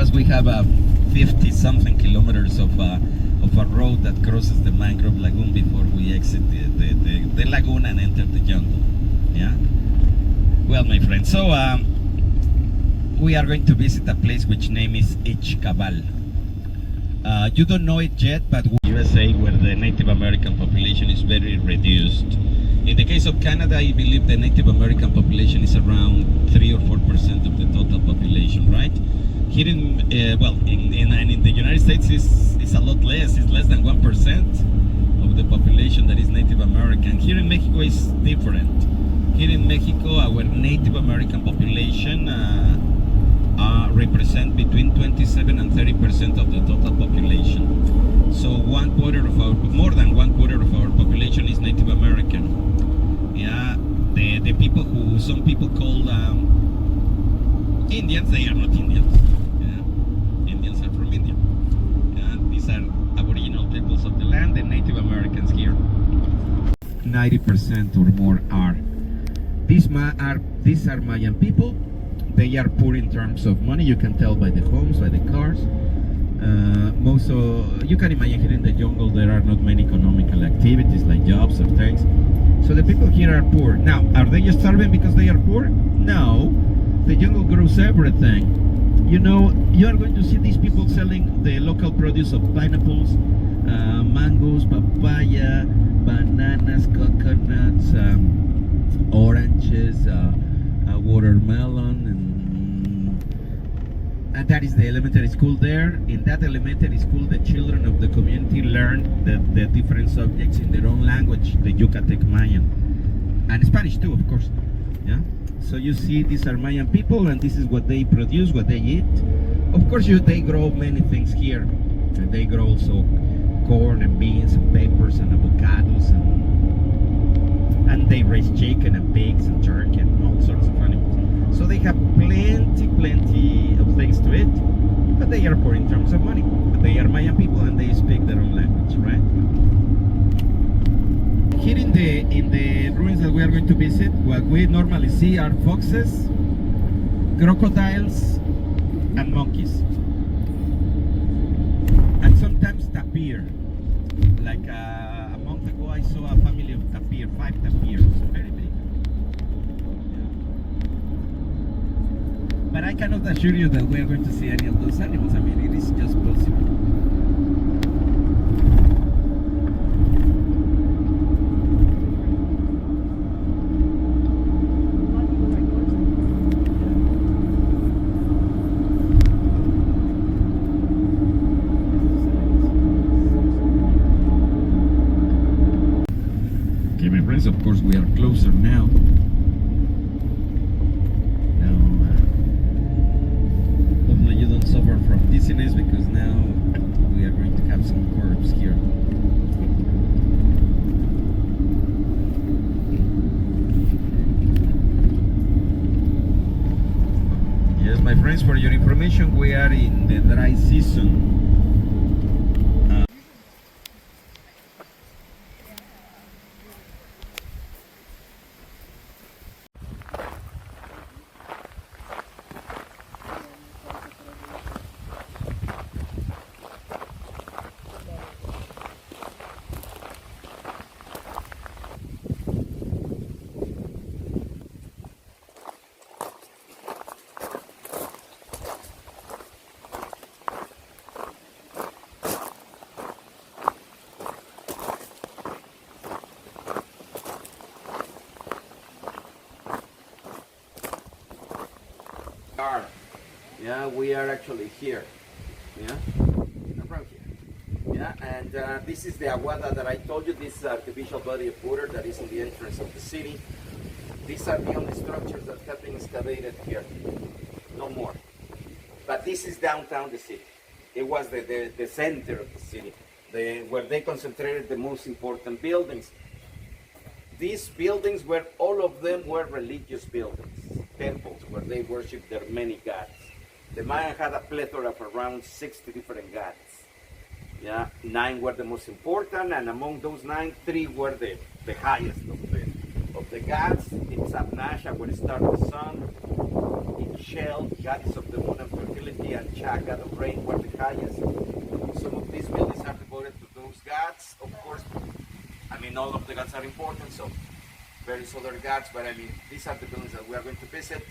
us, we have 50-something kilometers of a road that crosses the mangrove lagoon before we exit the lagoon and enter the jungle. Yeah. Well, my friend, so we are going to visit a place which name is Ichkabal. You don't know it yet, but USA, where the Native American population is very reduced. In the case of Canada, I believe the Native American population is around 3 or 4% of the total population, right? Here in in the United States is a lot less. It's less than 1% of the population that is Native American. Here in Mexico is different. Here in Mexico, our Native American population represent between 27 and 30% of the total population. So more than one quarter of our population is Native American. Yeah, the people who some people call Indians, they are not Indians. Yeah. Indians are from India. Yeah, these are Aboriginal peoples of the land, the Native Americans here. 90% or more are. These are Mayan people. They are poor in terms of money. You can tell by the homes, by the cars. You can imagine here in the jungle there are not many economical activities like jobs or things. So the people here are poor. Now, are they starving because they are poor? No. The jungle grows everything. You know, you are going to see these people selling the local produce of pineapples, mangoes, papaya, bananas, coconuts, oranges, watermelon, and that is the elementary school there. In that elementary school, the children of the community learn the different subjects in their own language, the Yucatec Mayan, and Spanish too, of course. Yeah. So you see, these are Mayan people, and this is what they produce, what they eat. Of course, they grow many things here, and they grow also corn and beans and peppers and avocados, and they raise chicken and pigs and turkey and all sorts of animals. So they have plenty of things to eat, but they are poor in terms of money. They are Mayan people and they speak their own language, right? Here in the ruins that we are going to visit, what we normally see are foxes, crocodiles, and monkeys, and sometimes tapir. Like a month ago, I saw a family of tapir, 5 tapirs, very big. But I cannot assure you that we are going to see any of those animals. I mean, it is just possible. Okay, my friends, of course we are closer now. Suffer from dizziness, because now we are going to have some curves here. Yes, my friends, for your information, we are in the dry season. Yeah, we are actually here. Yeah, around here. Yeah, and this is the aguada that I told you. This artificial body of water that is in the entrance of the city. These are the only structures that have been excavated here. No more. But this is downtown the city. It was the center of the city, where they concentrated the most important buildings. These buildings all of them were religious buildings, temples where they worshipped their many gods. The Mayan had a plethora of around 60 different gods. Yeah, 9 were the most important, and among those 9, 3 were the highest of The Ghats, it's Abnasha, where it starts the sun. It's Shell, goddess of the moon and fertility, and Cha, god of rain, where the highest. Some of these buildings are devoted to those gods. Of course, I mean, all of the gods are important, so various other gods, but I mean, these are the buildings that we are going to visit.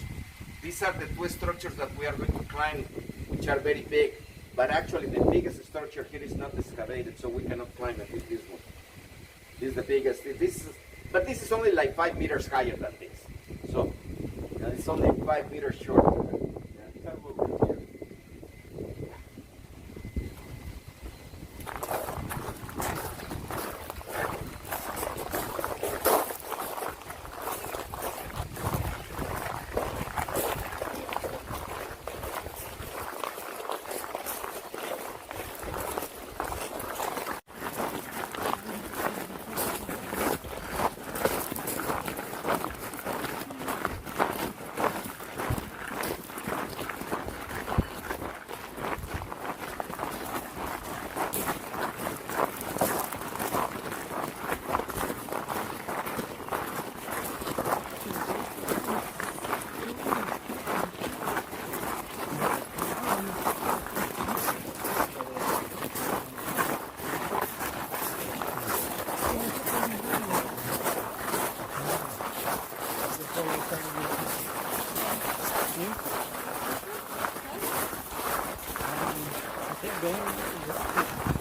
These are the two structures that we are going to climb, which are very big. But actually, the biggest structure here is not excavated, so we cannot climb it with this one. This is the biggest. But this is only like 5 meters higher than this. So it's only 5 meters short.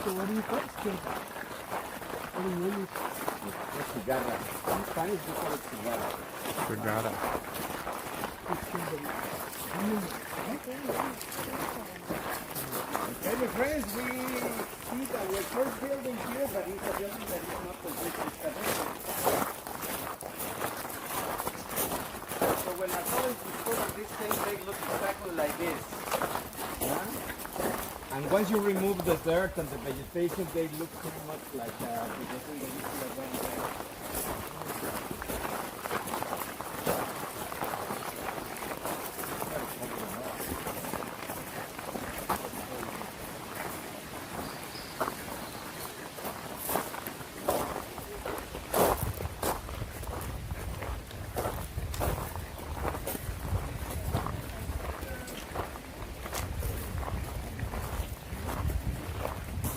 So what do you think, kid? What do you use? Cigarra. In Spanish we call it cigarra. Cigarra. Okay, my friends, we see that our first building here, but it's a building that is not completely established. So when our colleagues discovered this thing, they look exactly like this. And once you remove the dirt and the vegetation, they look pretty much like the vegetation that you see around there.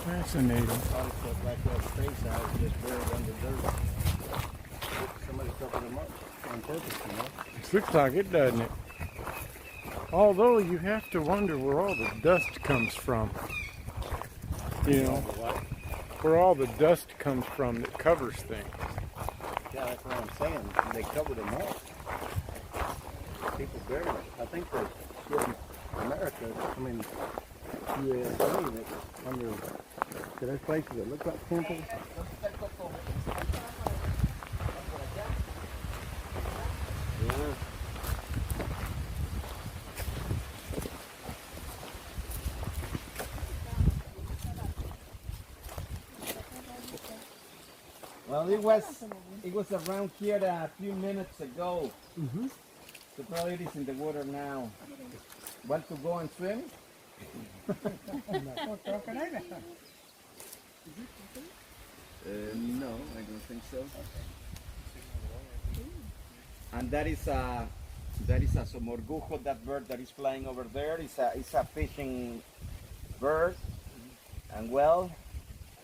Fascinating. Like that space out just buried under dirt. Somebody covered them up on purpose, you know? It looks like it, doesn't it? Although you have to wonder where all the dust comes from. You know, where all the dust comes from that covers things. Yeah, that's what I'm saying. They covered them up. People buried them. I think they're in America, I mean, USA, that under, there's places that look like temples. Yeah. Well, it was around here a few minutes ago. Mm-hmm. So probably it is in the water now. Want to go and swim? No, I don't think so. And that is a somorgujo, that bird that is flying over there. It's a fishing bird. And well,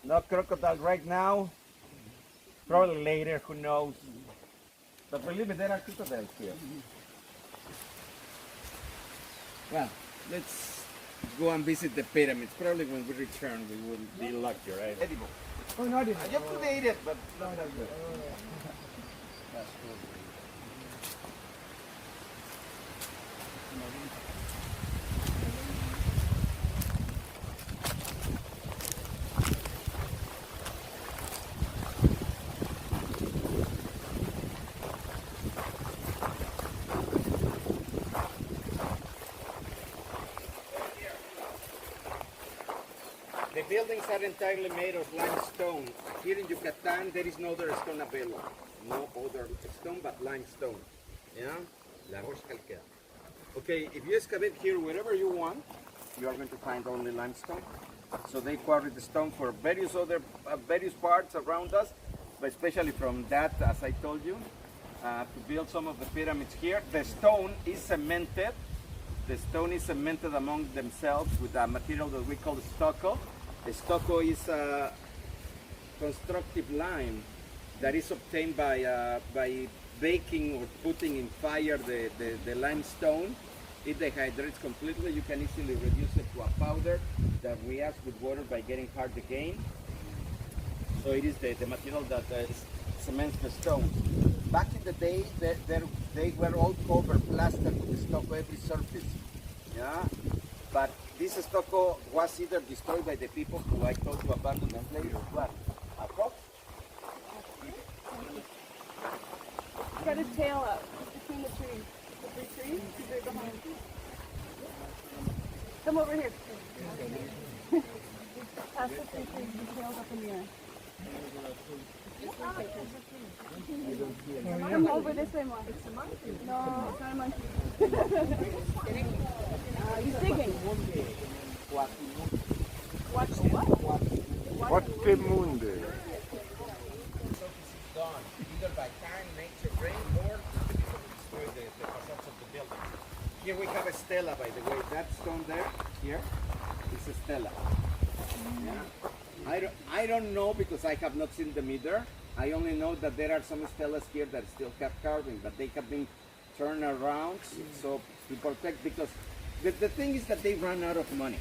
no crocodile right now. Probably later, who knows. But believe me, there are crocodiles here. Well, let's go and visit the pyramids. Probably when we return, we will be lucky, right? Edible. Oh, no, I didn't. You could eat it, but not that good. That's cool. The buildings are entirely made of limestone. Here in Yucatan, there is no other stone available. No other stone but limestone. Yeah? La roche calcaire. Okay, if you excavate here wherever you want, you are going to find only limestone. So they quarried the stone for various parts around us, but especially from that, as I told you. to build some of the pyramids here. The stone is cemented. The stone is cemented among themselves with a material that we call stucco. The stucco is a constructive lime that is obtained by baking or putting in fire the limestone. It dehydrates completely. You can easily reduce it to a powder that reacts with water by getting hard again. So it is the material that cements the stone. Back in the day, they were all covered, plastered with stucco every surface. Yeah, but this stucco was either destroyed by the people who I told you abandoned them later. What? A fox? It's got his tail up between the trees. The big trees, they're behind. Come over here. Pass the three trees, his tail's up in the air. Come over this way more. It's a monkey. No, it's not a monkey. He's digging. What the munde? Gone, either by time, nature, rain, or destroy the facades of the buildings. Here we have a stela, by the way. That stone there, here, is a stela. Yeah. I don't know because I have not seen them either. I only know that there are some stelas here that still have carving, but they have been turned around so to protect, because the thing is that they ran out of money.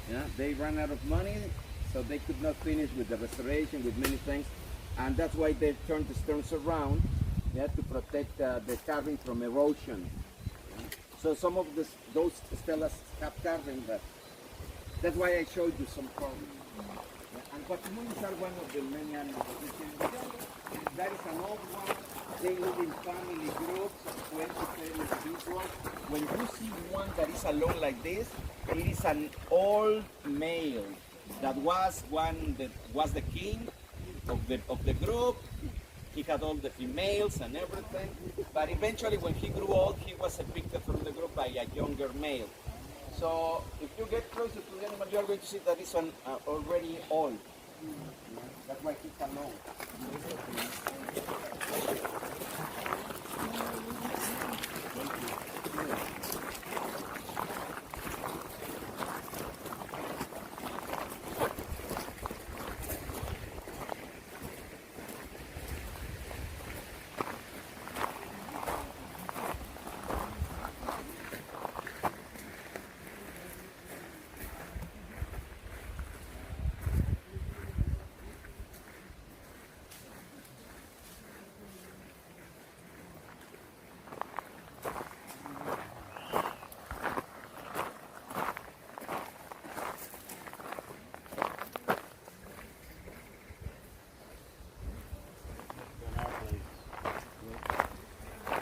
Yeah, they ran out of money, so they could not finish with the restoration, with many things, and that's why they turned the stones around, yeah, to protect the carving from erosion. Yeah. So some of those stelas have carving, but that's why I showed you some carving. And Guatemalans are one of the many animals that is an old one. They live in family groups of 20, 30 individuals. When you see one that is alone like this, it is an old male that was the king of the group. He had all the females and everything, but eventually when he grew old, he was evicted from the group by a younger male. So if you get closer to the animal, you are going to see that it's already old. That's why he's alone.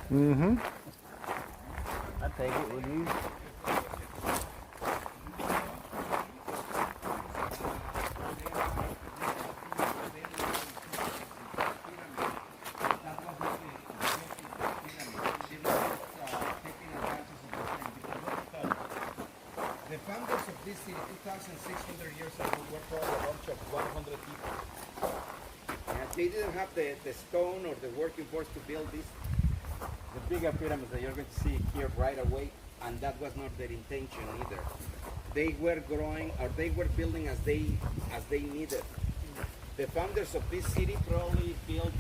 Mm-hmm. I take it with you. The founders of this city 2,600 years ago were probably a bunch of 100 people. They didn't have the stone or the working force to build this. The bigger pyramids that you're going to see here right away, and that was not their intention either. They were growing, or they were building as they needed. The founders of this city probably built,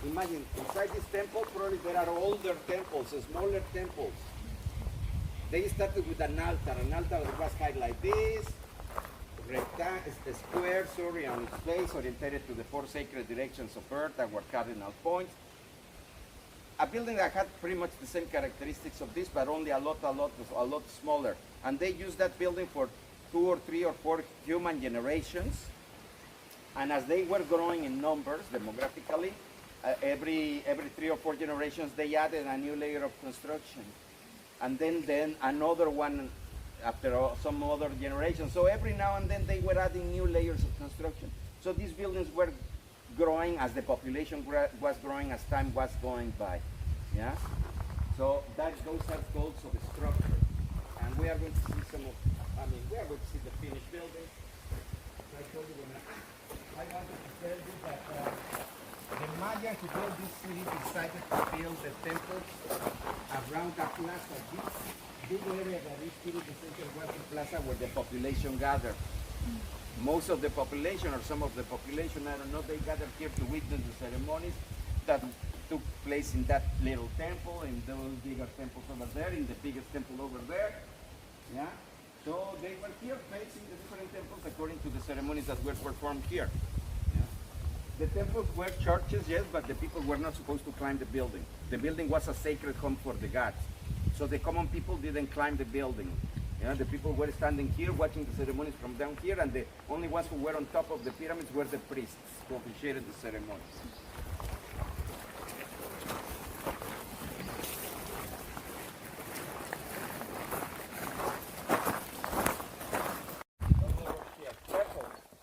imagine, inside this temple, probably there are older temples, smaller temples. They started with an altar that was high like this, square, on its face, oriented to the four sacred directions of earth that were cardinal points. A building that had pretty much the same characteristics of this, but only a lot smaller. And they used that building for 2 or 3 or 4 human generations. And as they were growing in numbers, demographically, every 3 or 4 generations, they added a new layer of construction. And then another one after some other generation. So every now and then they were adding new layers of construction. So these buildings were growing as the population was growing, as time was going by. Yeah. So those are goals of the structure. And we are going to see we are going to see the finished building. So I told you when I wanted to tell you that the Mayan Mayan who built this city decided to build the temples around the plaza. This big area that is here in the center was the plaza where the population gathered. Most of the population, or some of the population, I don't know, they gathered here to witness the ceremonies that took place in that little temple, in those bigger temples over there, in the biggest temple over there. Yeah. So they were here facing the different temples according to the ceremonies that were performed here. Yeah. The temples were churches, yes, but the people were not supposed to climb the building. The building was a sacred home for the gods. So the common people didn't climb the building. Yeah, the people were standing here watching the ceremonies from down here, and the only ones who were on top of the pyramids were the priests who officiated the ceremonies.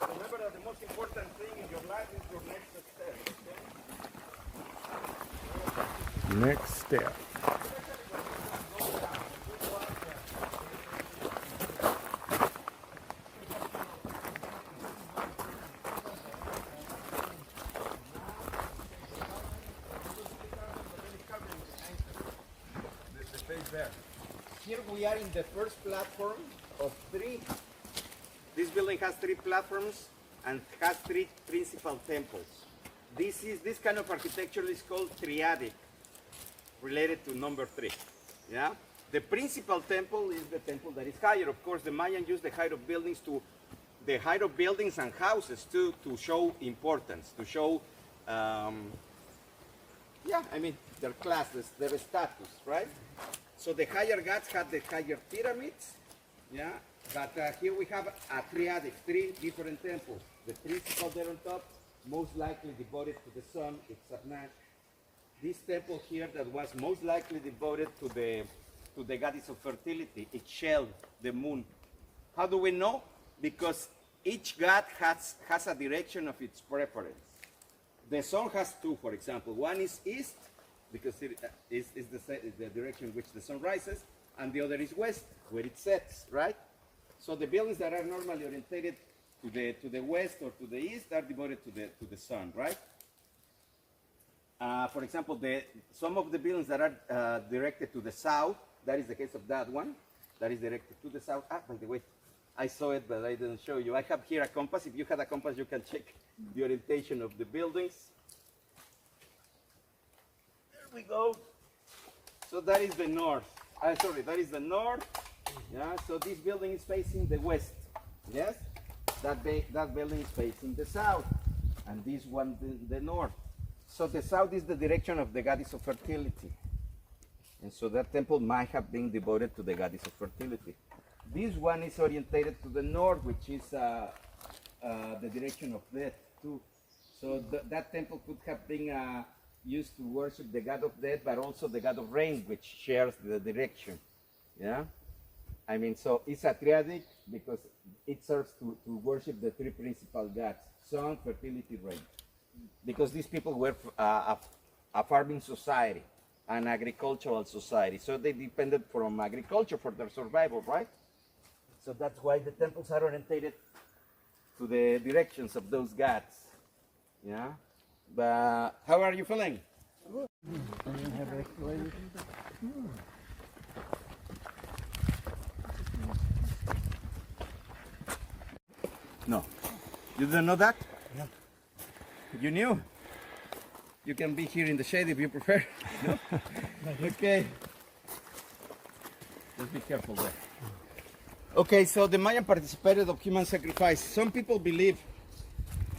Remember that the most important thing in your life is your next step. Okay? Next step. There. Here we are in the first platform of 3. This building has 3 platforms and has 3 principal temples. This kind of architecture is called triadic, related to number 3. Yeah. The principal temple is the temple that is higher. Of course, the Mayan used the height of buildings and houses to show importance, to show, their classes, their status, right? So the higher gods had the higher pyramids, yeah. But here we have a triadic, 3 different temples. The principal there on top, most likely devoted to the sun, Ichkabal. This temple here that was most likely devoted to the goddess of fertility, Ichkabal, the moon. How do we know? Because each god has a direction of its preference. The sun has 2, for example. One is east, because it is the direction in which the sun rises, and the other is west, where it sets, right? So the buildings that are normally orientated to the west or to the east are devoted to the sun, right? For example, some of the buildings that are directed to the south, that is the case of that one, that is directed to the south. By the way, I saw it, but I didn't show you. I have here a compass. If you had a compass, you can check the orientation of the buildings. We go. So that is the north. That is the north. Yeah. So this building is facing the west. Yes. That building is facing the south, and this one the north. So the south is the direction of the goddess of fertility, and so that temple might have been devoted to the goddess of fertility. This one is orientated to the north, which is the direction of death too. So that temple could have been used to worship the god of death, but also the god of rain, which shares the direction. Yeah, I mean, so it's a triadic because it serves to worship the 3 principal gods: sun, fertility, rain. Because these people were a farming society, an agricultural society, so they depended from agriculture for their survival, right? So that's why the temples are orientated to the directions of those gods. Yeah. But how are you feeling? Good. No. You didn't know that? Yeah. You knew? You can be here in the shade if you prefer. No? Okay. Just be careful there. Okay, so the Mayan participated of human sacrifice. Some people believe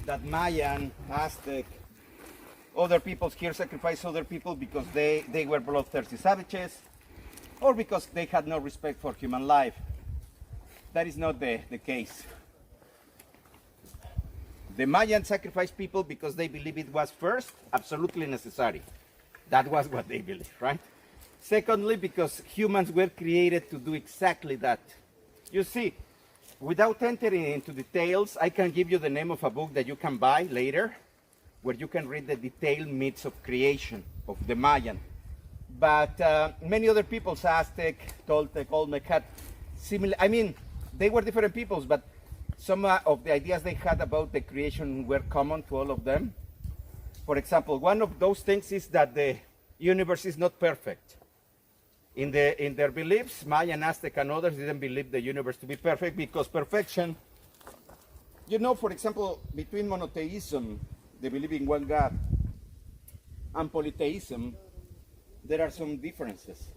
that Mayan, Aztec, other peoples here sacrifice other people because they were bloodthirsty savages, or because they had no respect for human life. That is not the case. The Mayans sacrificed people because they believed it was, first, absolutely necessary. That was what they believed, right? Secondly, because humans were created to do exactly that. You see, without entering into details, I can give you the name of a book that you can buy later, where you can read the detailed myths of creation of the Mayan. But many other peoples, Aztec, Toltec, Olmec, had similar, they were different peoples, but some of the ideas they had about the creation were common to all of them. For example, one of those things is that the universe is not perfect. In their beliefs, Mayan, Aztec, and others didn't believe the universe to be perfect because perfection, you know, for example, between monotheism, the belief in one God, and polytheism, there are some differences.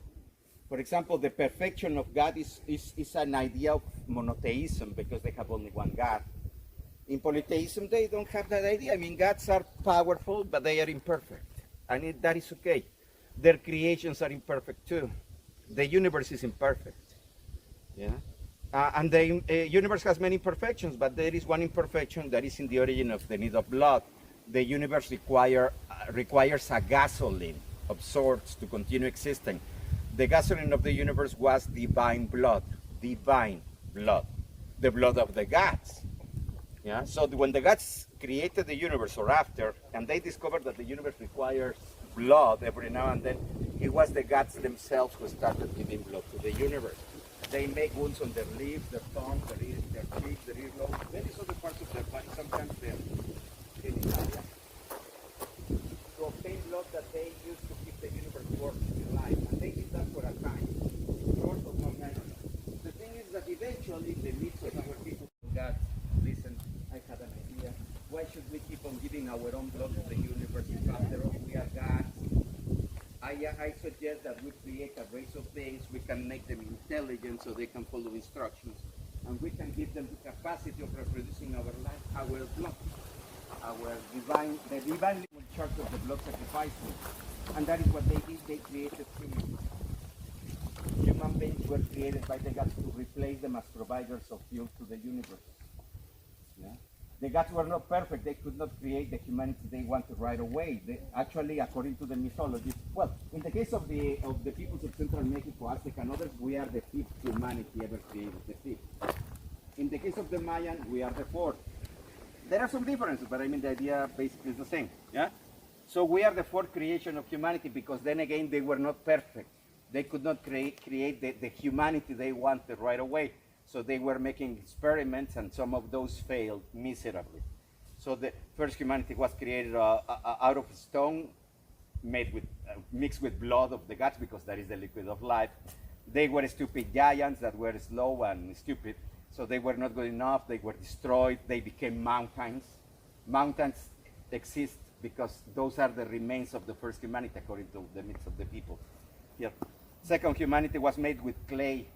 For example, the perfection of God is an idea of monotheism because they have only one God. In polytheism, they don't have that idea. I mean, gods are powerful, but they are imperfect. And that is okay. Their creations are imperfect too. The universe is imperfect. Yeah? And the universe has many imperfections, but there is one imperfection that is in the origin of the need of blood. The universe requires a gasoline of sorts to continue existing. The gasoline of the universe was divine blood, the blood of the gods. Yeah. So when the gods created the universe or after, and they discovered that the universe requires blood every now and then, it was the gods themselves who started giving blood to the universe. They make wounds on their lips, their tongue, their ears, their cheeks, their earlobes, various other parts of their body, sometimes their genitalia, to obtain blood that they use to keep the universe working alive. And they did that for a time, short of long time. The thing is that eventually the myths of our people got, listen, I had an idea. Why should we keep on giving our own blood to the universe if after all we are gods? I suggest that we create a race of beings. We can make them intelligent so they can follow instructions. And we can give them the capacity of reproducing our life, our blood, the divinely charge of the blood sacrificing. And that is what they did. They created humans. Human beings were created by the gods to replace them as providers of fuel to the universe. Yeah? The gods were not perfect. They could not create the humanity they wanted right away. Actually, according to the mythology, well, in the case of the peoples of Central Mexico, Aztec, and others, we are the fifth humanity ever created, the fifth. In the case of the Mayan, we are the fourth. There are some differences, but I mean the idea basically is the same. Yeah. So we are the fourth creation of humanity because then again they were not perfect. They could not create the humanity they wanted right away. So they were making experiments, and some of those failed miserably. So the first humanity was created out of stone, mixed with blood of the gods, because that is the liquid of life. They were stupid giants that were slow and stupid, so they were not good enough. They were destroyed. They became mountains. Mountains exist because those are the remains of the first humanity, according to the myths of the people. Here, second humanity was made with clay.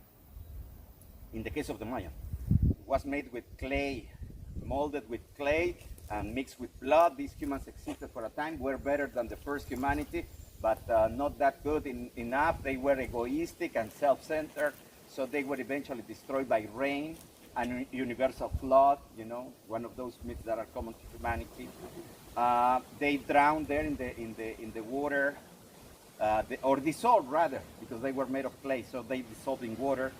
In the case of the Mayan, was made with clay, molded with clay and mixed with blood. These humans existed for a time, were better than the first humanity, but not that good enough. They were egoistic and self-centered, so they were eventually destroyed by rain and universal flood, you know, one of those myths that are common to humanity. They drowned there in the water, or dissolved rather, because they were made of clay, so they dissolved in water.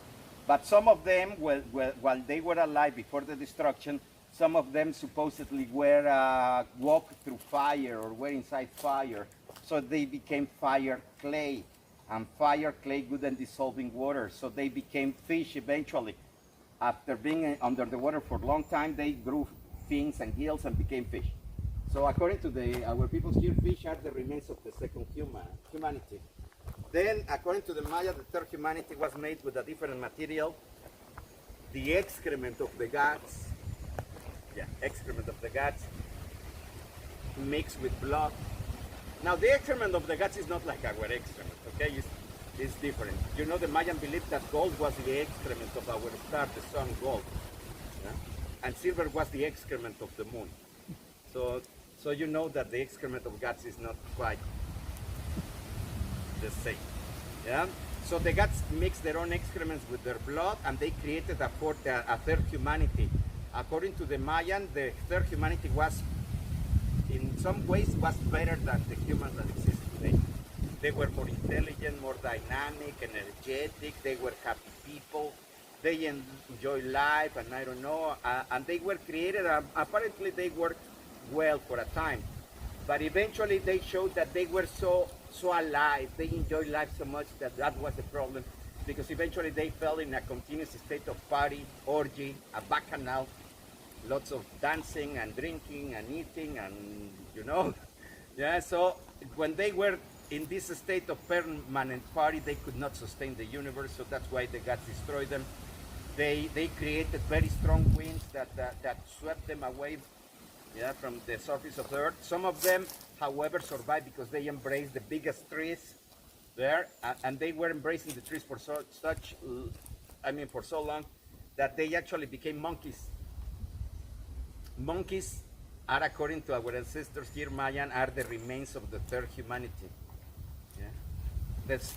But some of them, while they were alive before the destruction, some of them supposedly walked through fire or were inside fire. So they became fire clay. And fire clay couldn't dissolve in water. So they became fish eventually. After being under the water for a long time, they grew fins and gills and became fish. So according to our people's here, fish are the remains of the second humanity. Then, according to the Maya, the third humanity was made with a different material. The excrement of the gods, mixed with blood. Now, the excrement of the gods is not like our excrement, okay? It's different. You know, the Mayan believed that gold was the excrement of our star, the sun, gold. Yeah? And silver was the excrement of the moon. So you know that the excrement of gods is not quite the same. Yeah. So the gods mixed their own excrements with their blood, and they created a third humanity. According to the Mayan, the third humanity was, in some ways, was better than the humans that exist today. They were more intelligent, more dynamic, energetic. They were happy people. They enjoy life, and I don't know. And they were created. Apparently, they worked well for a time, but eventually they showed that they were so alive, they enjoyed life so much that was a problem, because eventually they fell in a continuous state of party, orgy, a bacchanal, lots of dancing and drinking and eating, and you know, Yeah, so when they were in this state of permanent party, they could not sustain the universe, so that's why the gods destroyed them. They created very strong winds that swept them away, yeah, from the surface of the earth. Some of them, however, survived because they embraced the biggest trees there, and they were embracing the trees for so long that they actually became monkeys. Monkeys are, according to our ancestors here, Mayan, are the remains of the third humanity. Yeah?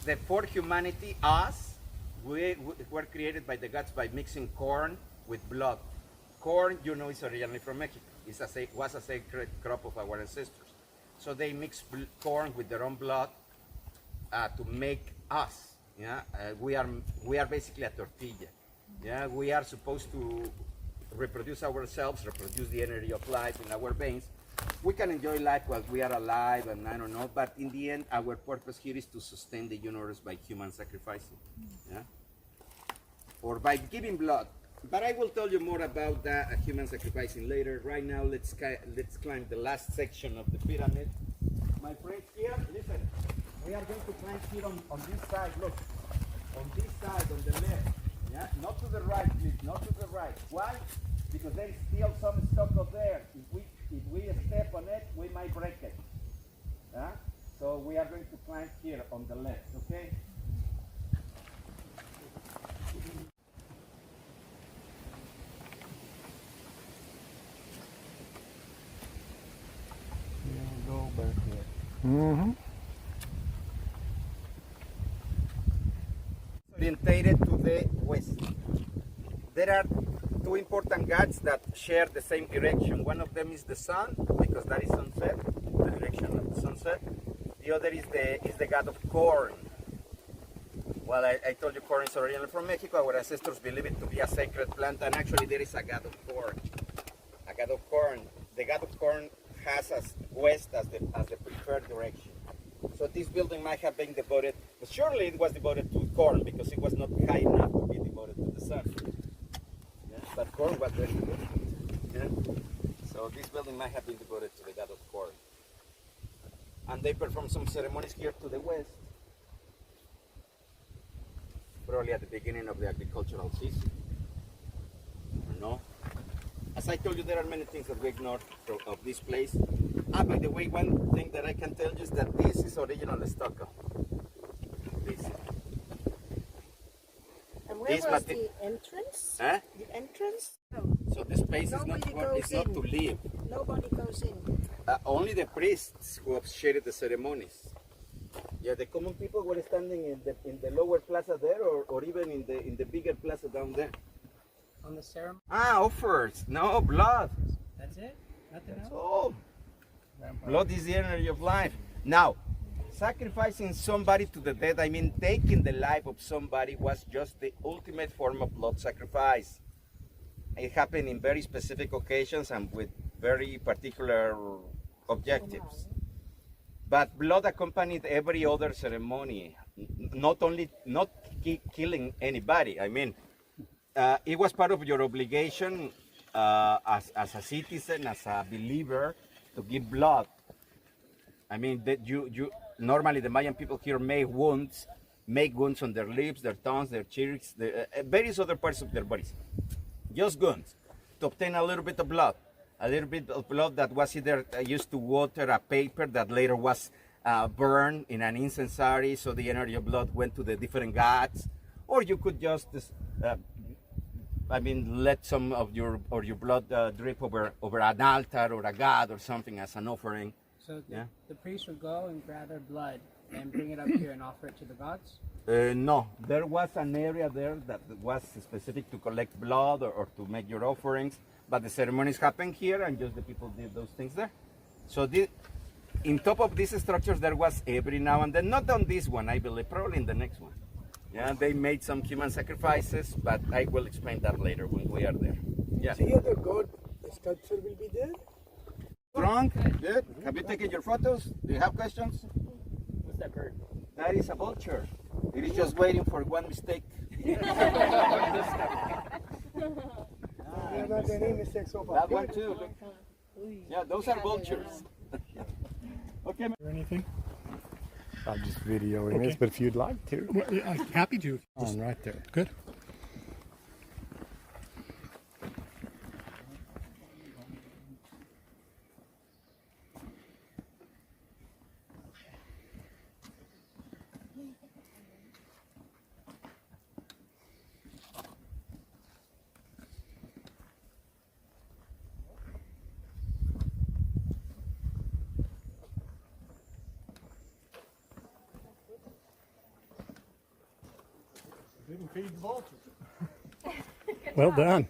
The fourth humanity, us, we were created by the gods by mixing corn with blood. Corn, you know, is originally from Mexico. It was a sacred crop of our ancestors. So they mix corn with their own blood to make us. Yeah? We are basically a tortilla. Yeah? We are supposed to reproduce ourselves, reproduce the energy of life in our veins. We can enjoy life while we are alive, and I don't know, but in the end, our purpose here is to sustain the universe by human sacrificing, yeah? Or by giving blood. But I will tell you more about that human sacrificing later. Right now, let's climb the last section of the pyramid. My friends here, listen, we are going to climb here on this side, look, on this side, on the left. Yeah? Not to the right, please, not to the right. Why? Because there is still some stucco there. If we step on it, we might break it. Yeah? So we are going to climb here on the left, okay? Go back there. Mm-hmm. Orientated to the west. There are two important gods that share the same direction. One of them is the sun, because that is sunset, the direction of the sunset. The other is the god of corn. Well, I told you corn is originally from Mexico. Our ancestors believe it to be a sacred plant, and actually there is a god of corn. A god of corn. The god of corn has as west as the preferred direction. So this building might have been devoted, surely it was devoted to corn because it was not high enough to be devoted to the sun. Yeah? But corn was very good. Yeah? So this building might have been devoted to the god of corn. And they perform some ceremonies here to the west, probably at the beginning of the agricultural season. No? As I told you, there are many things that we ignore of this place. By the way, one thing that I can tell you is that this is original stucco. This. And where was the entrance? Huh? The entrance? So the space is not to live. Nobody goes in. Only the priests who officiated the ceremonies. Yeah, the common people were standing in the lower plaza there, or even in the bigger plaza down there. On the ceremony? Offers. No, blood. That's it? Nothing That's else? all. Blood is the energy of life. Now, sacrificing somebody to the dead, I mean taking the life of somebody, was just the ultimate form of blood sacrifice. It happened in very specific occasions and with very particular objectives. But blood accompanied every other ceremony, not killing anybody. I mean, it was part of your obligation as a citizen, as a believer, to give blood. I mean, that you normally the Mayan people here make wounds on their lips, their tongues, their cheeks, various other parts of their bodies. Just wounds to obtain a little bit of blood. A little bit of blood that was either used to water a paper that later was burned in an incendiary, so the energy of blood went to the different gods, or you could just let some of your blood drip over an altar or a god or something as an offering. So the priest would go and gather blood and bring it up here and offer it to the gods? No, there was an area there that was specific to collect blood or to make your offerings, but the ceremonies happened here and just the people did those things there. So in top of these structures there was every now and then, not on this one I believe, probably in the next one. Yeah, they made some human sacrifices, but I will explain that later when we are there. Yeah. See, the god sculpture will be there? Strong? Good. Have you taken your photos? Do you have questions? What's that bird? That is a vulture. It is just waiting for one mistake. Not any mistakes so far. That one too. Look. Yeah, those are vultures. Okay. Or anything? I'm just videoing Okay. this, but if you'd like to. Well, yeah, happy to. On right there. Good. Didn't feed the vultures. Well done.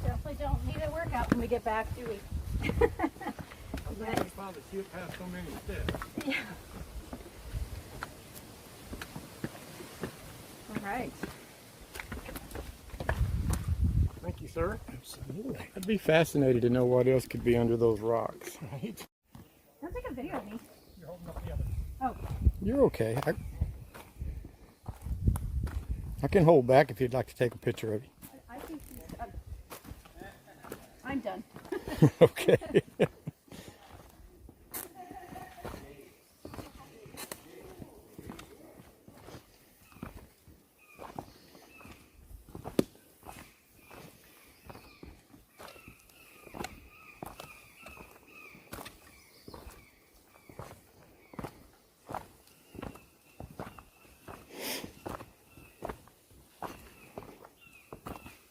Definitely don't need a workout when we get back, do we? I'm glad we found a ship past so many steps. All right. Thank you, sir. Absolutely. I'd be fascinated to know what else could be under those rocks. Right. Don't take a video of me. You're holding up the other. Oh, You're okay. I can hold back if you'd like to take a picture of you. I think I'm done. Okay.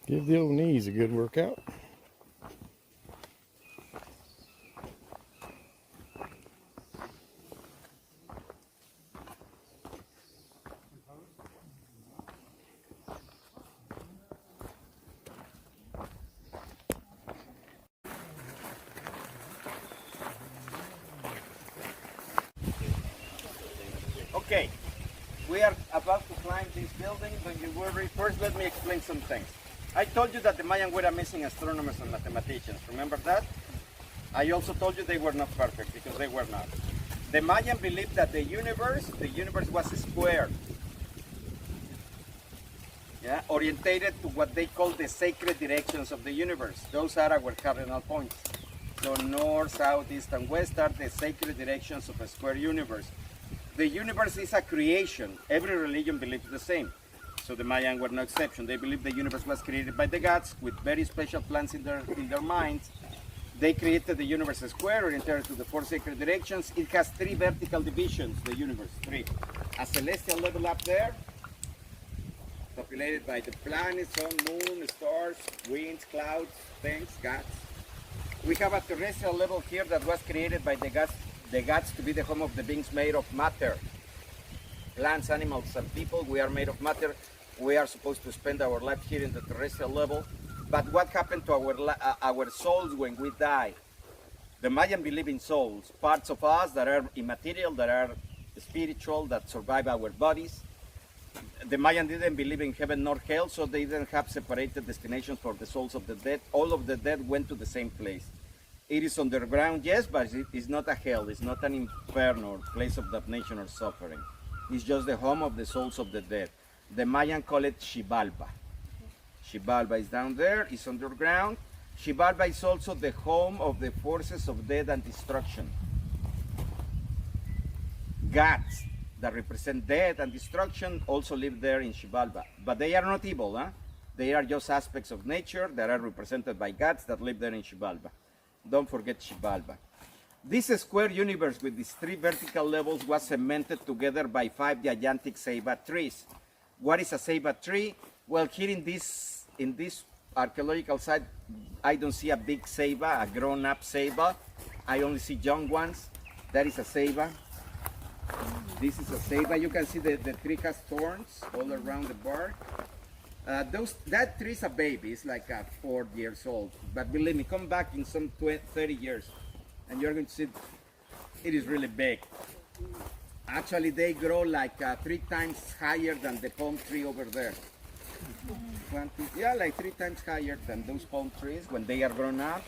Give the old knees a good workout. Okay, we are about to climb this building. Don't you worry. First, let me explain some things. I told you that the Mayan were amazing astronomers and mathematicians. Remember that? I also told you they were not perfect, because they were not. The Mayan believed that the universe was square. Yeah, orientated to what they call the sacred directions of the universe. Those are our cardinal points. So north, south, east, and west are the sacred directions of a square universe. The universe is a creation. Every religion believes the same. So the Mayan were no exception. They believe the universe was created by the gods with very special plans in their minds. They created the universe square, oriented to the four sacred directions. It has three vertical divisions, the universe, three. A celestial level up there, populated by the planets, sun, moon, stars, winds, clouds, things, gods. We have a terrestrial level here that was created by the gods to be the home of the beings made of matter. Plants, animals, and people, we are made of matter. We are supposed to spend our life here in the terrestrial level. But what happened to our souls when we die? The Mayan believe in souls, parts of us that are immaterial, that are spiritual, that survive our bodies. The Mayan didn't believe in heaven nor hell, so they didn't have separated destinations for the souls of the dead. All of the dead went to the same place. It is underground, yes, but it is not a hell. It's not an inferno or place of damnation or suffering. It's just the home of the souls of the dead. The Mayan call it Xibalba. Xibalba is down there, it's underground. Xibalba is also the home of the forces of death and destruction. Gods that represent death and destruction also live there in Xibalba. But they are not evil, huh? They are just aspects of nature that are represented by gods that live there in Xibalba. Don't forget Xibalba. This square universe with these three vertical levels was cemented together by 5 gigantic ceiba trees. What is a ceiba tree? Well, here in this archaeological site, I don't see a big ceiba, a grown-up ceiba. I only see young ones. That is a ceiba. This is a ceiba. You can see the tree has thorns all around the bark. That tree is a baby. It's like 4 years old. But believe me, come back in some 30 years, and you're going to see it is really big. Actually, they grow like 3 times higher than the palm tree over there. Yeah, like 3 times higher than those palm trees when they are grown up.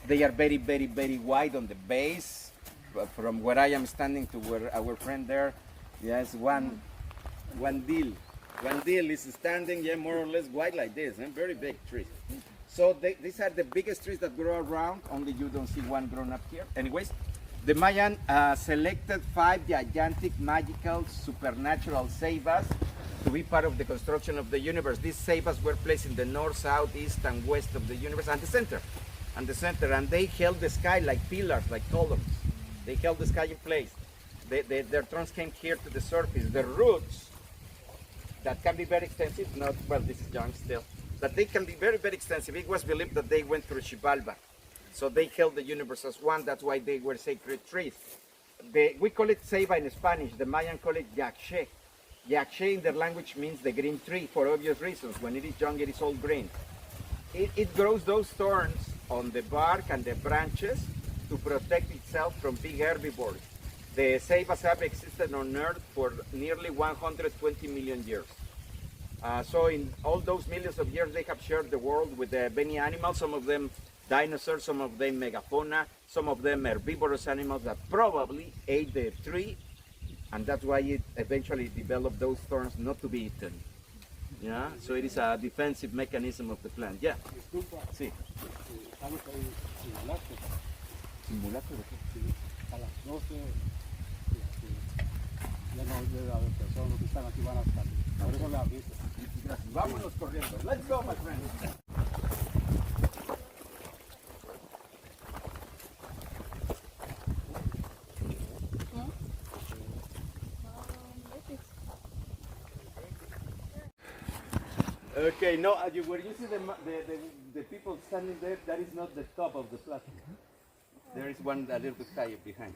They are very, very, very wide on the base. From where I am standing to where our friend there, yes, one deal. Guandil is standing, yeah, more or less wide like this, and very big trees. So these are the biggest trees that grow around, only you don't see one grown up here. Anyways, the Mayan selected 5 gigantic, magical, supernatural ceibas to be part of the construction of the universe. These ceibas were placed in the north, south, east, and west of the universe, and the center. And they held the sky like pillars, like columns. They held the sky in place. Their trunks came here to the surface. The roots, that can be very extensive, this is young still, but they can be very, very extensive. It was believed that they went through Xibalba. So they held the universe as one. That's why they were sacred trees. We call it ceiba in Spanish. The Mayan call it yakshe. Yakshe in their language means the green tree for obvious reasons. When it is young, it is all green. It grows those thorns on the bark and the branches to protect itself from big herbivores. The ceibas have existed on Earth for nearly 120 million years. So in all those millions of years, they have shared the world with many animals, some of them dinosaurs, some of them megafauna, some of them herbivorous animals that probably ate the tree, and that's why it eventually developed those thorns not to be eaten. Yeah, so it is a defensive mechanism of the plant. Yeah. Disculpa, Sí. estamos ahí simulacro. Simulacro de qué? A las 12 ya no debe haber personas, los que están aquí van a salir. Por eso le aviso. Gracias. Vámonos corriendo. Let's go, my friend. Okay, no, where you see the people standing there, that is not the top of the plaza. There is one a little bit higher behind.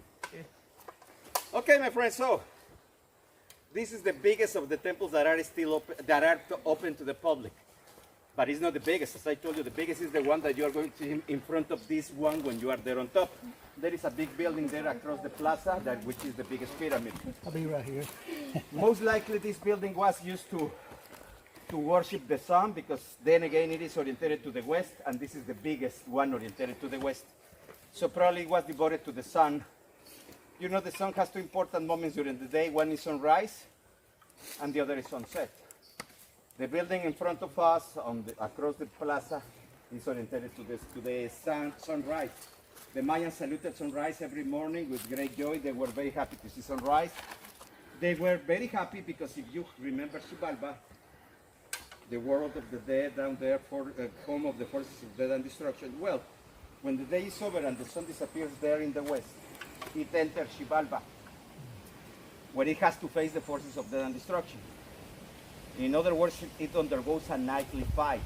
Okay, my friends, so this is the biggest of the temples that are still open to the public. But it's not the biggest. As I told you, the biggest is the one that you are going to see in front of this one when you are there on top. There is a big building there across the plaza, which is the biggest pyramid. I'll be right here. Most likely this building was used to worship the sun, because then again it is oriented to the west, and this is the biggest one oriented to the west. So probably it was devoted to the sun. You know, the sun has 2 important moments during the day. One is sunrise and the other is sunset. The building in front of us across the plaza is oriented to the sunrise. The Mayans saluted sunrise every morning with great joy. They were very happy to see sunrise. They were very happy because if you remember Xibalba, the world of the dead down there, home of the forces of death and destruction. Well, when the day is over and the sun disappears there in the west, it enters Xibalba, where it has to face the forces of death and destruction. In other words, it undergoes a nightly fight.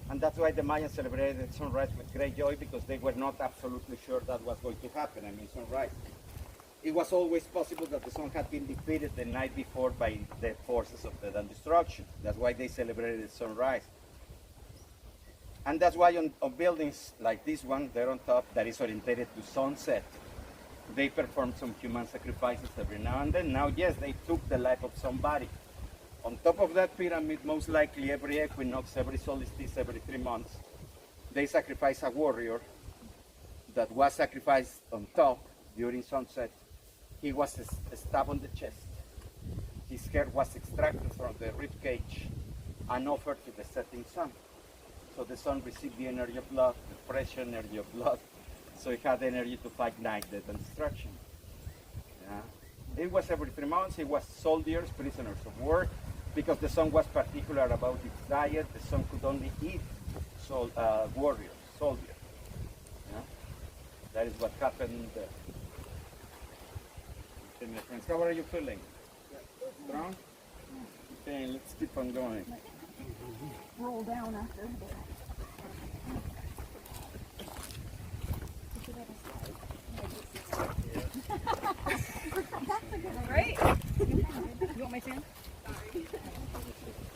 And that's why the Mayans celebrated sunrise with great joy, because they were not absolutely sure that was going to happen. I mean, sunrise. It was always possible that the sun had been defeated the night before by the forces of death and destruction. That's why they celebrated sunrise. And that's why on buildings like this one, there on top, that is oriented to sunset, they perform some human sacrifices every now and then. Now, yes, they took the life of somebody. On top of that pyramid, most likely every equinox, every solstice, every 3 months, they sacrifice a warrior that was sacrificed on top during sunset. He was stabbed on the chest. His hair was extracted from the rib cage and offered to the setting sun. So the sun received the energy of blood, the fresh energy of blood, so it had energy to fight night, death, and destruction. Yeah. It was every 3 months. It was soldiers, prisoners of war, because the sun was particular about its diet. The sun could only eat warriors, soldiers. Yeah. That is what happened there. Okay, my friends, how are you feeling? Strong? Okay, let's keep on going. Roll down after. Right? You want my fan?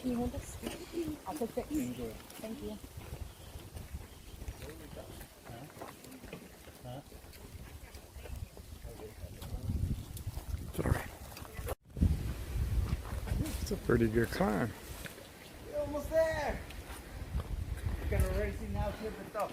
Can you hold this? I'll take it. Thank you. Sorry. It's a pretty good climb. You're almost there. You can already see now here at the top.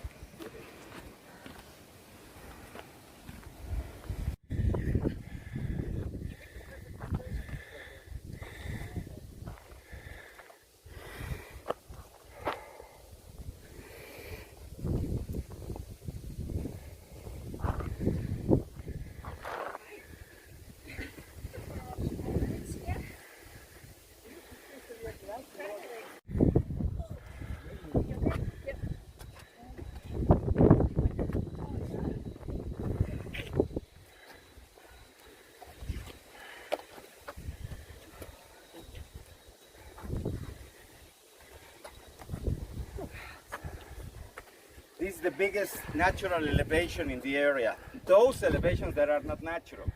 is the biggest natural elevation in the area. Those elevations that are not natural,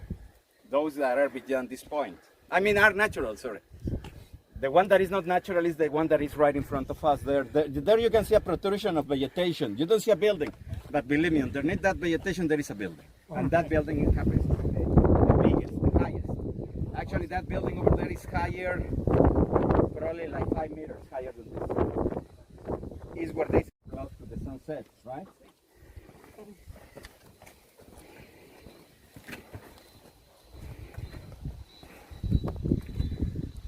those that are beyond this point. I mean, are natural, sorry. The one that is not natural is the one that is right in front of us. There you can see a protrusion of vegetation. You don't see a building, but believe me, underneath that vegetation there is a building. And that building happens to be the biggest, the highest. Actually, that building over there is higher, probably like 5 meters higher than this. Is where they close to the sunset, right?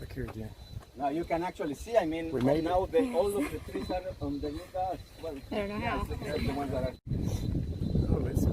Look here, Jen. Now you can actually see, I mean, We made now all of the trees are on the new guys. Well, I don't know how. they're the ones that are. Oh, listen.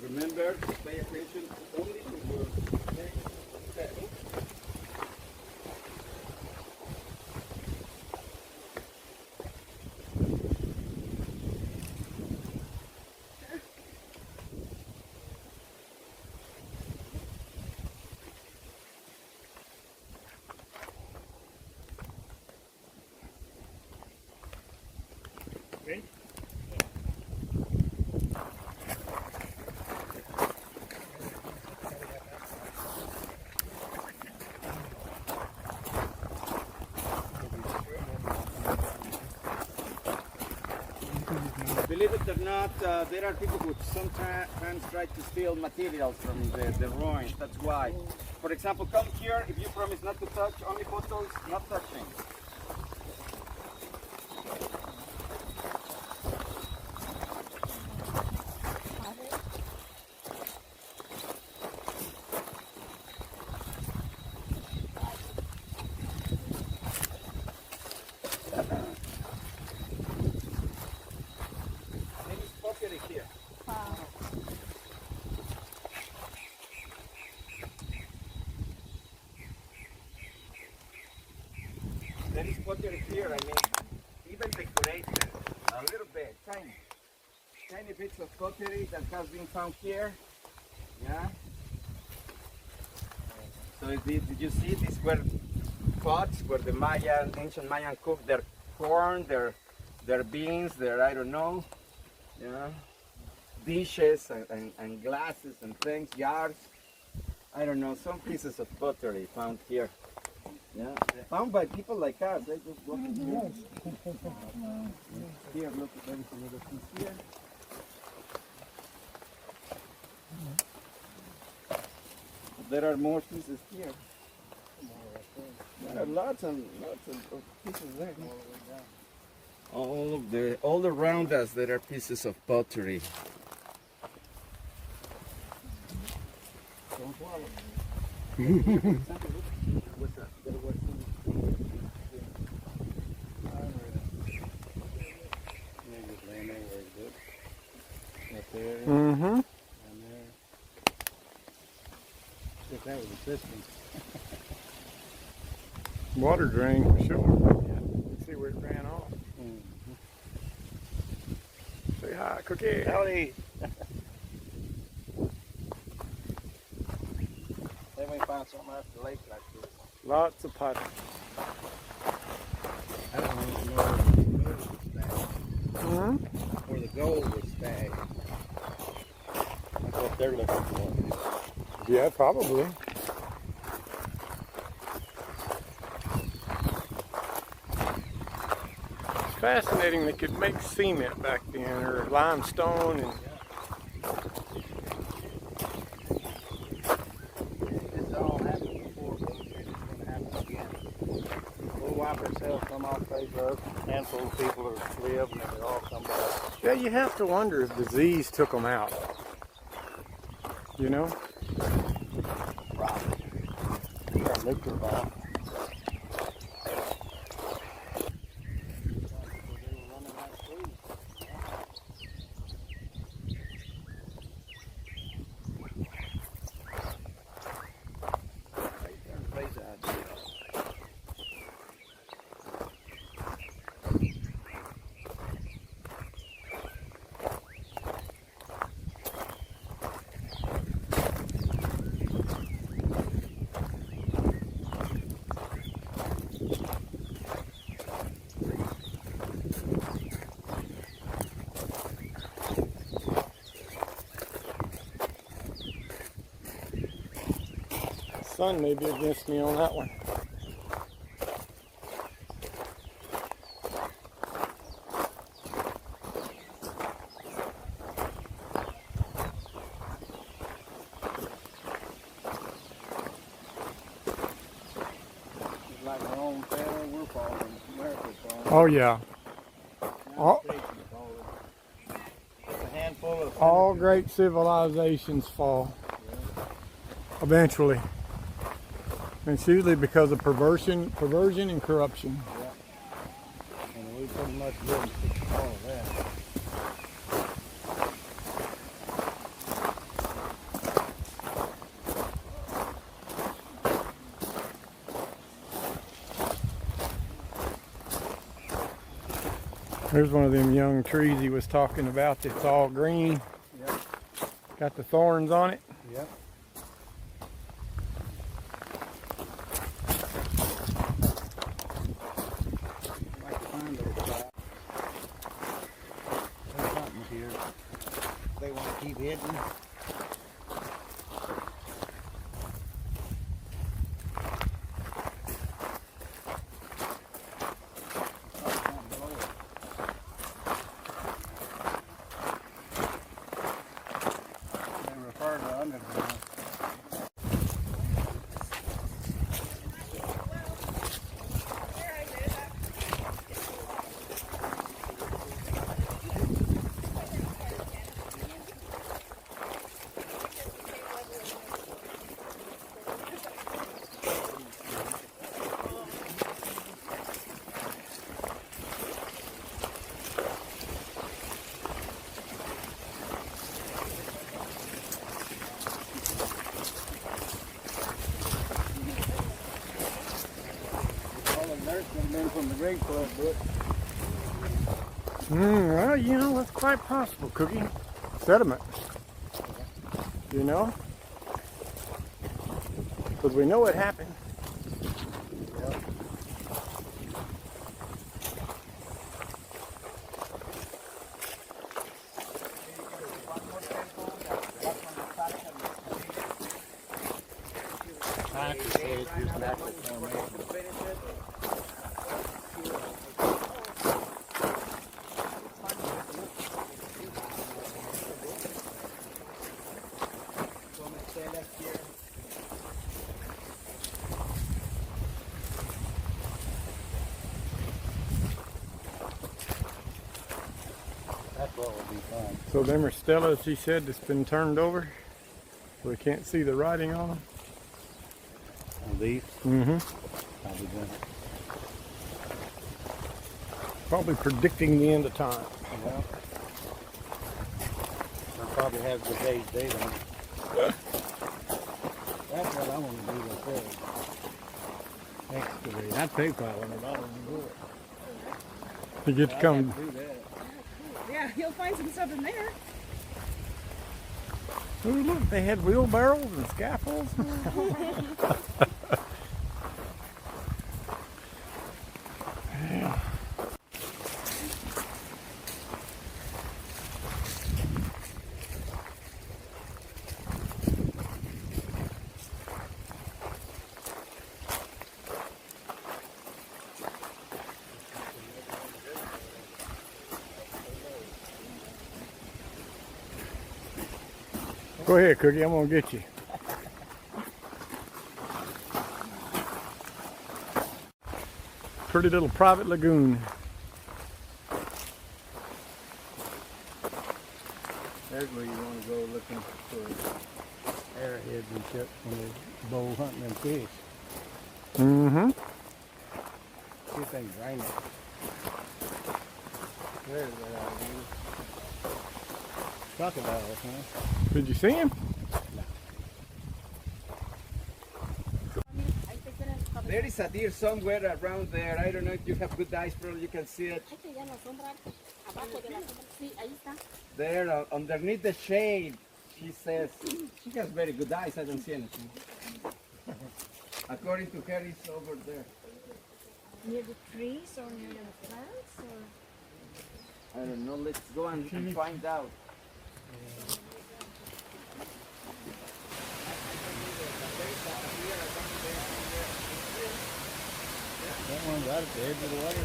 Remember to pay attention only to your next step. Okay. Believe it or not, there are people who sometimes try to steal materials from the ruins. That's why. For example, come here, if you promise not to touch, only photos, not touching. Maybe it's popular here. there is pottery here. I mean, even decorated a little bit, tiny bits of pottery that has been found here. Yeah. So did you see these were pots where the ancient Mayan cooked their corn, their beans, their I don't know, yeah, dishes and glasses and things, jars. I don't know, some pieces of pottery found here. Yeah, found by people like us. They just walk in here. Here, look, there is another piece here. There are more pieces here. There are lots of pieces there. All around us there are pieces of pottery. Don't swallow. What's that? Mm-hmm. And there. If that was a system. Water drain for sure. Let's see where it ran off. Say hi, Cookie. Howdy. Then we find something after the lake like this. Lots of pottery. I don't know where the gold was stacked. Mm-hmm. Where the gold was stacked. That's what they're looking for. Yeah, probably. It's fascinating they could make cement back then, or limestone, and This all happened before, but it's going to happen again. We'll wipe ourselves, come off face earth. A handful of people that live, and then they all come back. yeah, you have to wonder if disease took them out. You know? Probably. Got nuclear bomb. Sun may be against me on that one. It's like our own family, we're following America's following. Oh yeah. All, A handful of all great civilizations fall. Eventually. And it's usually because of perversion and corruption. and we pretty much didn't fix all of that. Here's one of them young trees he was talking about that's all green. Yep. Got the thorns on it. Yep. I'd like to find those spots. There's something here they want to keep hidden. They refer to underground. Could have been from the Great Club, but Well, you know, that's quite possible, Cookie. Sediment. You know? Because we know it happened. that's what would be fun. So them are stelas, he said, that's been turned over. So we can't see the writing on them. On these, Mm-hmm. probably good. Probably predicting the end of time. Yeah. I'll probably have the day's date on it. That's what I want to do with this. Excavate. I'd pay $500 to do it. You get to come. Do that. Yeah, you'll find some stuff in there. Oh, look, they had wheelbarrows and scaffolds. Go ahead, Cookie. I'm gonna get you. Pretty little private lagoon. There's where you want to go looking for arrowheads and shit when they bow hunting them fish. Mm-hmm. See if they can drain it. There's that alligator. Crocodiles, huh? Did you see him? There is a deer somewhere around there. I don't know if you have good eyes, probably you can see it. There, underneath the shade, she says. She has very good eyes. I don't see anything. According to her, it's over there. Near the trees or near the plants? Or? I don't know. Let's go and find out. That one's right at the edge of the water.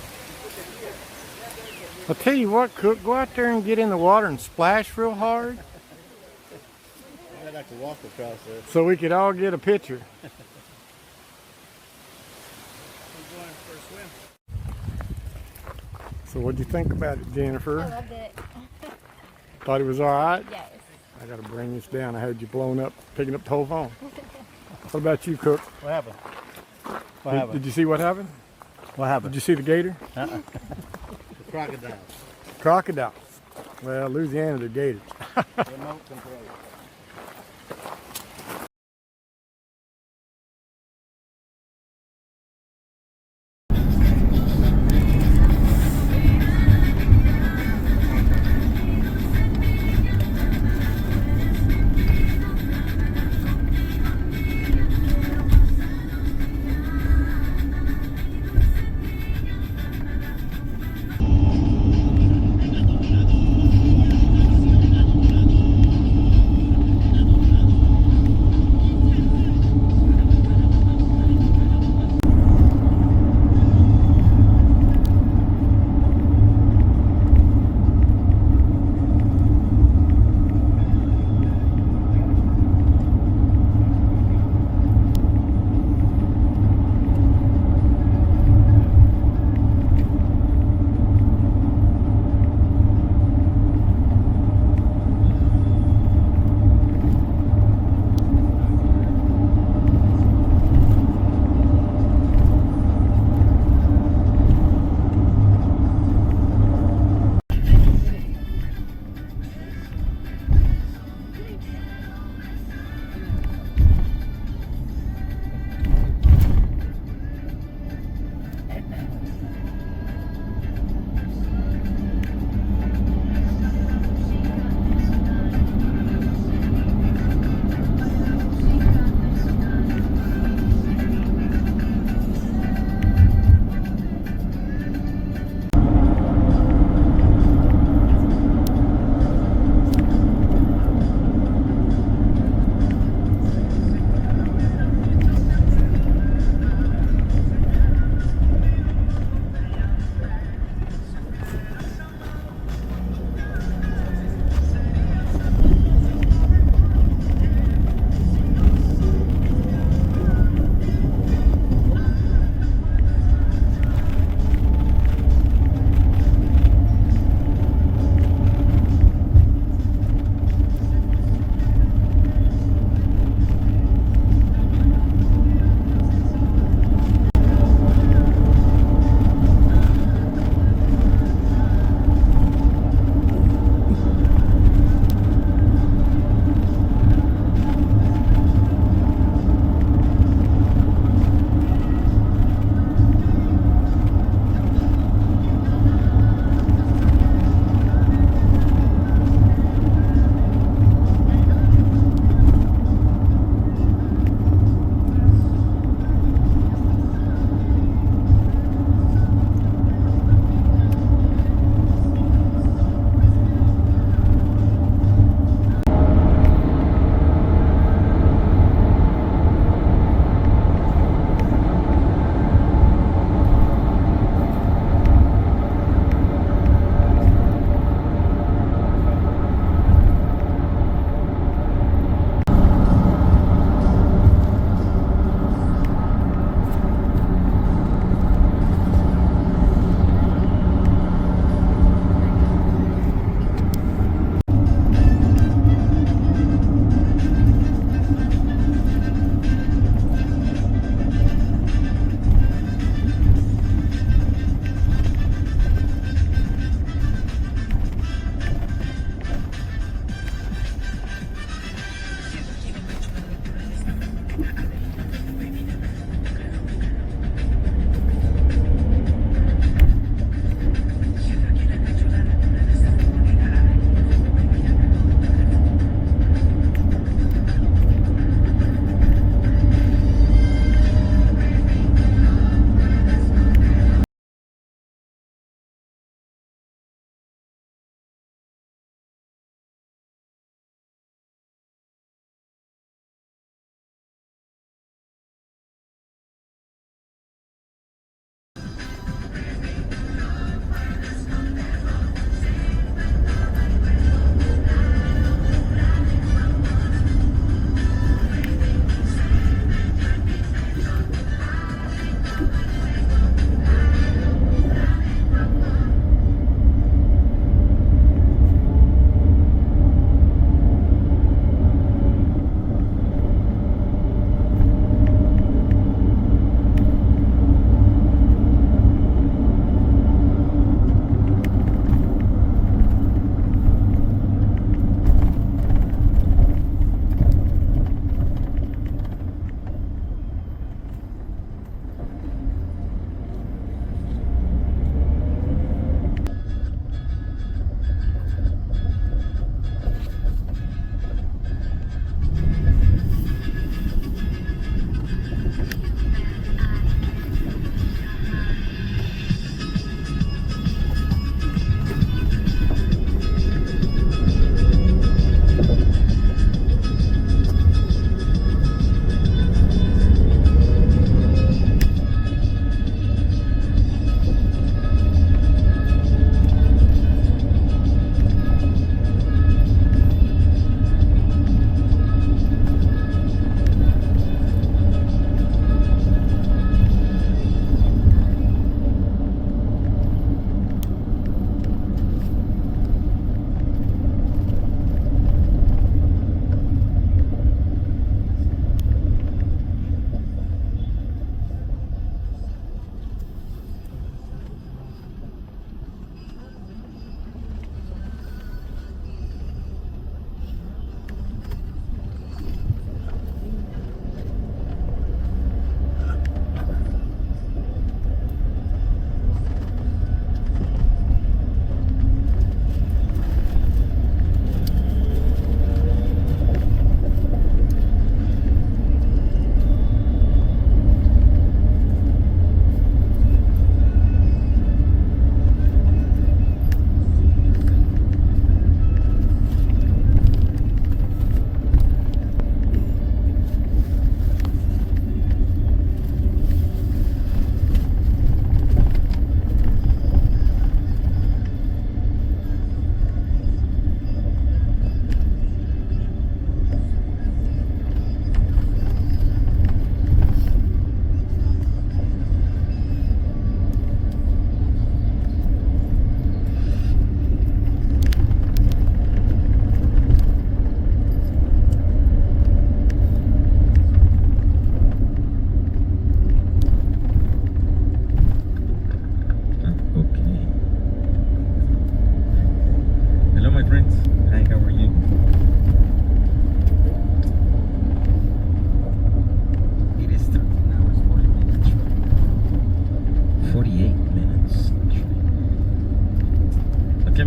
I'll tell you what, Cook, go out there and get in the water and splash real hard I'd like to walk across there. so we could all get a picture. So what'd you think about it, Jennifer? I loved it. Thought it was all right? Yes. I gotta bring this down. I had you blown up, picking up the whole phone. What about you, Cook? What happened? What Did happened? you see what happened? What Did happened? you see the gator? The crocodile. Crocodiles. Well, Louisiana, they're gators. Remote control.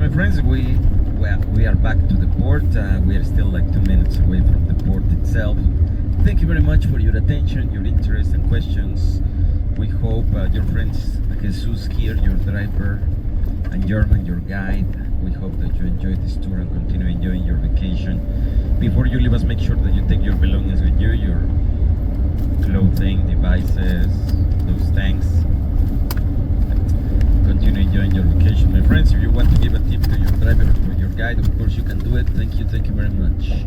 my friends, we are back to the port. We are still like 2 minutes away from the port itself. Thank you very much for your attention, your interest and questions. We hope your friends Jesus here, your driver, and German, your guide. We hope that you enjoyed this tour and continue enjoying your vacation. Before you leave us, make sure that you take your belongings with you, your clothing, devices, those things. Continue enjoying your vacation, my friends. If you want to give a tip to your driver or your guide, of course you can do it. Thank you very much.